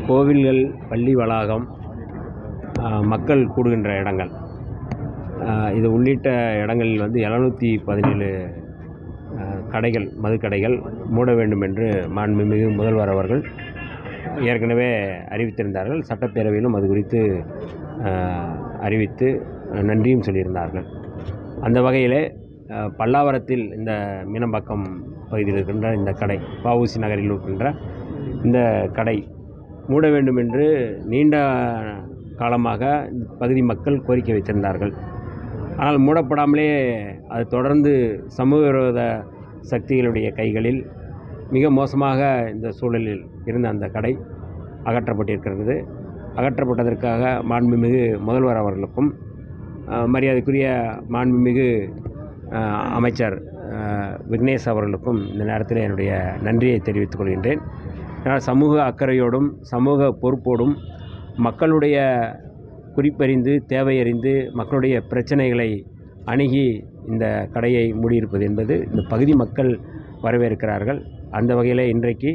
கோவில்கள், பள்ளி வளாகம், மக்கள் கூடுகின்ற இடங்கள், இது உள்ளிட்ட இடங்களில் 717 கடைகள், மதுக்கடைகள் மூட வேண்டும் என்று மாண்புமிகு முதல்வர் அவர்கள் ஏற்கனவே அறிவித்திருந்தார்கள். சட்டப்பேரவையிலும் அது குறித்து அறிவித்து நன்றியும் சொல்லியிருந்தார்கள். அந்த வகையிலே பல்லாவரத்தில் இந்த மீனம்பாக்கம் பகுதியில் இருக்கின்ற இந்த கடை, வஉசி நகரில் இருக்கின்ற இந்த கடை மூட வேண்டும் என்று நீண்ட காலமாக பகுதி மக்கள் கோரிக்கை வைத்திருந்தார்கள். ஆனால் மூடப்படாமலே அது தொடர்ந்து சமூக விரோத சக்திகளுடைய கைகளில் மிக மோசமாக இந்த சூழலில் இருந்த அந்த கடை அகற்றப்பட்டிருக்கிறது. அகற்றப்பட்டதற்காக மாண்புமிகு முதல்வர் அவர்களுக்கும் மரியாதைக்குரிய மாண்புமிகு அமைச்சர் விக்னேஷ் அவர்களுக்கும் இந்த நேரத்தில் என்னுடைய நன்றியை தெரிவித்துக் கொள்கின்றேன். சமூக அக்கறையோடும் சமூக பொறுப்போடும் மக்களுடைய குறிப்பறிந்து தேவையறிந்து மக்களுடைய பிரச்சனைகளை அணுகி இந்த கடையை மூடியிருப்பது என்பது இந்த பகுதி மக்கள் வரவேற்கிறார்கள். அந்த வகையில் இன்றைக்கு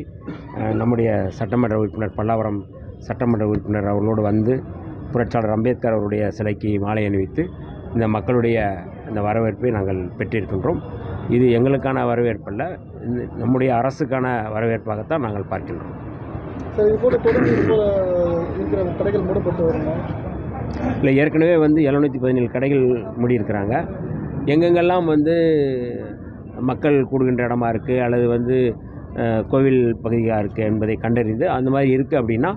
நம்முடைய சட்டமன்ற உறுப்பினர், பல்லாவரம் சட்டமன்ற உறுப்பினர் அவர்களோடு வந்து புரட்சியாளர் அம்பேத்கர் அவருடைய சிலைக்கு மாலை அணிவித்து இந்த மக்களுடைய இந்த வரவேற்பை நாங்கள் பெற்றிருக்கின்றோம். இது எங்களுக்கான வரவேற்பல்ல, நம்முடைய அரசுக்கான வரவேற்பாகத்தான் நாங்கள் பார்க்கின்றோம். இல்லை, ஏற்கனவே 717 கடைகள் மூடியிருக்கிறாங்க. எங்கெங்கெல்லாம் மக்கள் கூடுகின்ற இடமா இருக்குது அல்லது கோவில் பகுதியாக இருக்குது என்பதை கண்டறிந்து அந்த மாதிரி இருக்குது அப்படின்னா,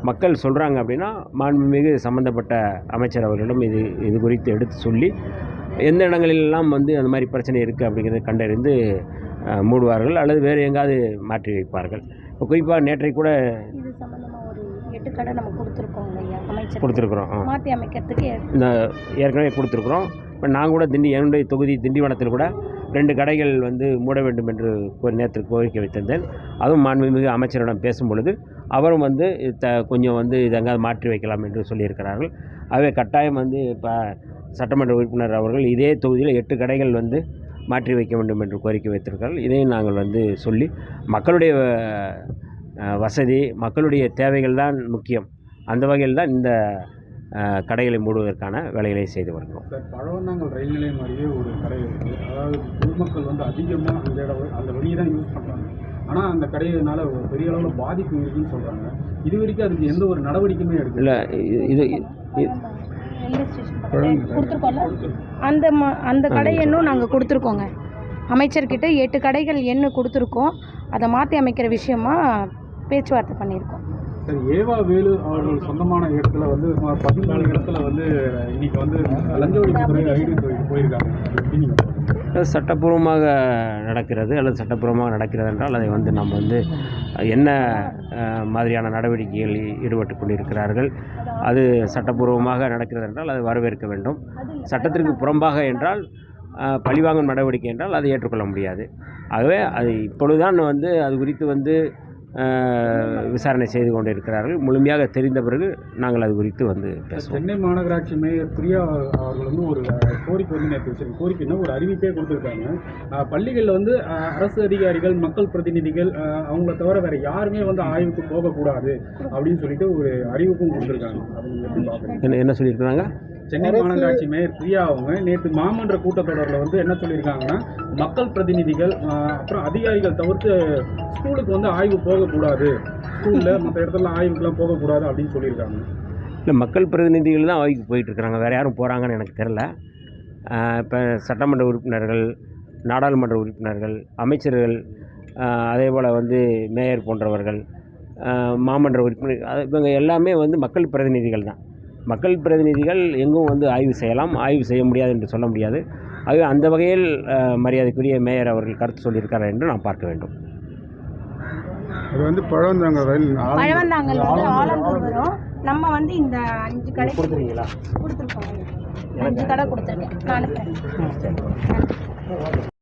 மக்கள் சொல்கிறாங்க அப்படின்னா, மாண்புமிகு சம்மந்தப்பட்ட அமைச்சர் அவர்களிடம் இது குறித்து எடுத்து சொல்லி எந்த இடங்களிலெல்லாம் அந்த மாதிரி பிரச்சனை இருக்குது அப்படிங்கிறத கண்டறிந்து மூடுவார்கள் அல்லது வேறு எங்காவது மாற்றி வைப்பார்கள். இப்போ குறிப்பாக நேற்றைக்கு கூட இது சம்பந்தமாக ஒரு 8 கடை நம்ம கொடுத்துருக்கோம் இல்லையா, அமைச்சர் கொடுத்துருக்குறோம். மாற்றி அமைக்கிறதுக்கு இந்த ஏற்கனவே கொடுத்துருக்குறோம். இப்போ நான் கூட என்னுடைய தொகுதி திண்டிவனத்தில் கூட 2 கடைகள் மூட வேண்டும் என்று நேற்று கோரிக்கை வைத்திருந்தேன். அதுவும் மாண்புமிகு அமைச்சரிடம் பேசும் பொழுது அவரும் கொஞ்சம் இது எங்காவது மாற்றி வைக்கலாம் என்று சொல்லியிருக்கிறார்கள். ஆகவே கட்டாயம் இப்போ சட்டமன்ற உறுப்பினர் அவர்கள் இதே தொகுதியில் 8 கடைகள் மாற்றி வைக்க வேண்டும் என்று கோரிக்கை வைத்திருக்கிறார்கள். இதையும் நாங்கள் சொல்லி மக்களுடைய வசதி, மக்களுடைய தேவைகள் தான் முக்கியம். அந்த வகையில் தான் இந்த கடைகளை மூடுவதற்கான வேலைகளை செய்து வருகிறோம். பழவந்தாங்கல் ரயில் நிலையம் மாதிரியே ஒரு கடை இருக்குது. அதாவது பொதுமக்கள் அதிகமாக அந்த வழியை தான் யூஸ் பண்ணுறாங்க. ஆனால் அந்த கடையினால ஒரு பெரிய அளவில் பாதிப்பு இருக்குன்னு சொல்கிறாங்க. இது வரைக்கும் அதுக்கு எந்த ஒரு நடவடிக்கையுமே எடுக்கல. இல்லை, இது அந்த கடை எண்ணும் நாங்கள் கொடுத்துருக்கோங்க. அமைச்சர்கிட்ட 8 கடைகள் எண்ணு கொடுத்துருக்கோம். அதை மாற்றி அமைக்கிற விஷயமா பேச்சுவார்த்தை பண்ணியிருக்கோம். சரி, ஏவா வேலு அவர்கள் சொந்தமான இடத்துல 14 இடத்துல இன்னைக்கு லஞ்ச ஒழிப்புத்துறை ஐடி போயிருக்காங்க. சட்டப்பூர்வமாக நடக்கிறது அல்லது சட்டப்பூர்வமாக நடக்கிறது என்றால் அதை நம்ம என்ன மாதிரியான நடவடிக்கைகள் ஈடுபட்டு கொண்டிருக்கிறார்கள், அது சட்டப்பூர்வமாக நடக்கிறது என்றால் அதை வரவேற்க வேண்டும். சட்டத்திற்கு புறம்பாக என்றால் பழிவாங்கும் நடவடிக்கை என்றால் அதை ஏற்றுக்கொள்ள முடியாது. ஆகவே அது இப்பொழுதுதான் அது குறித்து விசாரணை செய்து கொண்டு இருக்கிறார்கள். முழுமையாக தெரிந்த பிறகு நாங்கள் அது குறித்து பேசுவோம். சென்னை மாநகராட்சி மேயர் பிரியா அவர்கள் ஒரு கோரிக்கை நேற்று வச்சிருக்க கோரிக்கைன்னா ஒரு அறிவிப்பே கொடுத்துருக்காங்க. பள்ளிகளில் அரசு அதிகாரிகள், மக்கள் பிரதிநிதிகள் அவங்கள தவிர வேறு யாருமே ஆய்வுக்கு போகக்கூடாது அப்படின்னு சொல்லிட்டு ஒரு அறிவிப்பும் கொடுத்துருக்காங்க. என்ன சொல்லியிருக்கிறாங்க? சென்னை மாநகராட்சி மேயர் பிரியா அவங்க நேற்று மாமன்ற கூட்டத்தொடரில் என்ன சொல்லியிருக்காங்கன்னா, மக்கள் பிரதிநிதிகள் அப்புறம் அதிகாரிகள் தவிர்த்து ஸ்கூலுக்கு ஆய்வு போகக்கூடாது, ஸ்கூலில் மற்ற இடத்துல ஆய்வுக்கெல்லாம் போகக்கூடாது அப்படின்னு சொல்லியிருக்காங்க. இல்லை, மக்கள் பிரதிநிதிகள் தான் ஆய்வுக்கு போயிட்டுருக்குறாங்க, வேறு யாரும் போகிறாங்கன்னு எனக்கு தெரில. இப்போ சட்டமன்ற உறுப்பினர்கள், நாடாளுமன்ற உறுப்பினர்கள், அமைச்சர்கள், அதே போல் மேயர் போன்றவர்கள், மாமன்ற உறுப்பினர், இவங்க எல்லாமே மக்கள் பிரதிநிதிகள் தான். மக்கள் பிரதிநிதிகள் எங்கும் ஆய்வு செய்யலாம், ஆய்வு செய்ய முடியாது என்று சொல்ல முடியாது. ஆகவே அந்த வகையில் மரியாதைக்குரிய மேயர் அவர்கள் கருத்து சொல்லியிருக்கிறார் என்று நாம் பார்க்க வேண்டும். அது பழவந்தாங்கல் ஆலந்தூர் வரும். நம்ம இந்த 5 கடை கொடுத்துருக்கீங்களா? கொடுத்துருக்கோம். 5 கடை கொடுத்துருக்கேன். நான் அனுப்புகிறேன்.